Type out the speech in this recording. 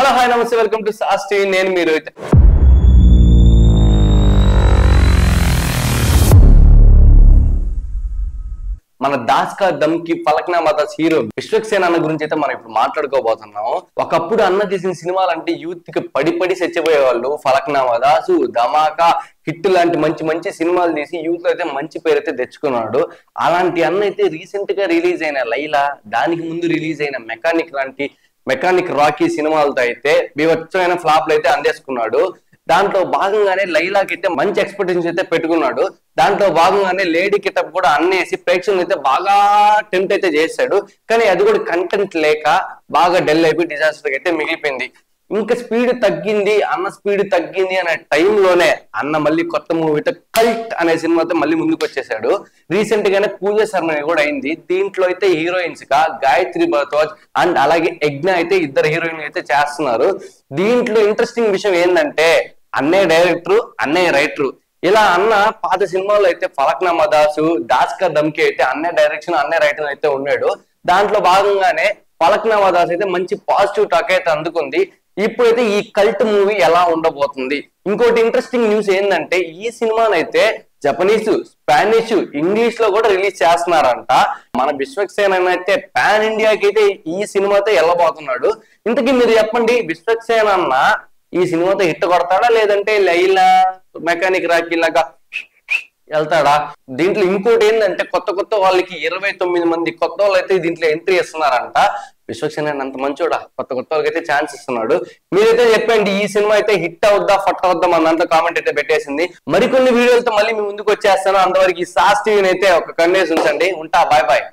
Hello hi నమస్తే welcome to sauce TV. నేను మీరు మన దాస్కా దమ్కి ఫలక్నామా దాస్ హీరో విశ్వక్సేన అన్న గురించి అయితే మనం ఇప్పుడు మాట్లాడుకోబోతున్నాం. ఒకప్పుడు అన్న తీసిన సినిమాలు అంటే యూత్ కి పడి చచ్చిపోయేవాళ్ళు. ఫలక్నామా దాసు, ధమాకా, హిట్ లాంటి మంచి మంచి సినిమాలు తీసి యూత్ లో అయితే మంచి పేరు అయితే తెచ్చుకున్నాడు. అలాంటి అన్న అయితే రీసెంట్ గా రిలీజ్ అయిన లైలా, దానికి ముందు రిలీజ్ అయిన మెకానిక్ రాకీ సినిమాలతో అయితే బీభత్సమైన ఫ్లాప్లు అయితే అందేసుకున్నాడు. దాంట్లో భాగంగానే లైలాకి అయితే మంచి ఎక్స్పెక్టేషన్స్ అయితే పెట్టుకున్నాడు. దాంట్లో భాగంగానే లేడీ కిటప్ కూడా అన్నేసి ప్రేక్షకులు అయితే బాగా టెంప్ట్ అయితే చేశాడు. కానీ అది కూడా కంటెంట్ లేక బాగా డల్ అయిపోయి డిజాస్టర్ అయితే మిగిలిపోయింది. ఇంకా స్పీడ్ తగ్గింది అనే టైంలోనే అన్న మళ్ళీ కొత్త మూవీతో కల్ట్ అనే సినిమాతో మళ్ళీ ముందుకు వచ్చేసాడు. రీసెంట్ గానే పూజ శర్మ కూడా అయింది. దీంట్లో అయితే హీరోయిన్స్ గా గాయత్రి భరద్వాజ్ అండ్ అలాగే యజ్ఞ అయితే ఇద్దరు హీరోయిన్ అయితే చేస్తున్నారు. దీంట్లో ఇంట్రెస్టింగ్ విషయం ఏంటంటే అన్నే డైరెక్టర్, అన్నే రైటర్. ఇలా అన్న పాత సినిమాలో అయితే ఫలక్నామా దాసు, దాస్కా దమ్కి అయితే అన్నే డైరెక్షన్, అన్నే రైటర్ అయితే ఉన్నాడు. దాంట్లో భాగంగానే ఫలక్నామా దాస్ అయితే మంచి పాజిటివ్ టాక్ అయితే అందుకుంది. ఇప్పుడైతే ఈ కల్ట్ మూవీ ఎలా ఉండబోతుంది. ఇంకోటి ఇంట్రెస్టింగ్ న్యూస్ ఏంటంటే ఈ సినిమానైతే జపనీస్, స్పానిష్, ఇంగ్లీష్ లో కూడా రిలీజ్ చేస్తున్నారంట. మన విశ్వక్సేన అయితే పాన్ ఇండియాకి అయితే ఈ సినిమాతో వెళ్ళబోతున్నాడు. ఇంతకీ మీరు చెప్పండి, విశ్వక్సేన అన్న ఈ సినిమాతో హిట్ కొడతాడా లేదంటే లైలా, మెకానిక్ రాకీ లాగా వెళ్తాడా? దీంట్లో ఇంకోటి ఏంటంటే కొత్త వాళ్ళకి 29 మంది కొత్త వాళ్ళు అయితే దీంట్లో ఎంట్రీ ఇస్తున్నారంట. విశ్వక్సేన అంత మంచోడా, కొత్త వాళ్ళకి అయితే ఛాన్స్ ఇస్తున్నాడు. మీరైతే చెప్పండి, ఈ సినిమా అయితే హిట్ అవుద్దా ఫట్ అవుద్దా? మన దాంట్లో కామెంట్ అయితే పెట్టేసింది. మరికొన్ని వీడియోలతో మళ్ళీ మీ ముందుకు వచ్చేస్తాను. అంతవరకు ఈ సాస్ టీవీని అయితే ఒక కన్నేసి ఉంచండి. ఉంటా, బాయ్ బాయ్.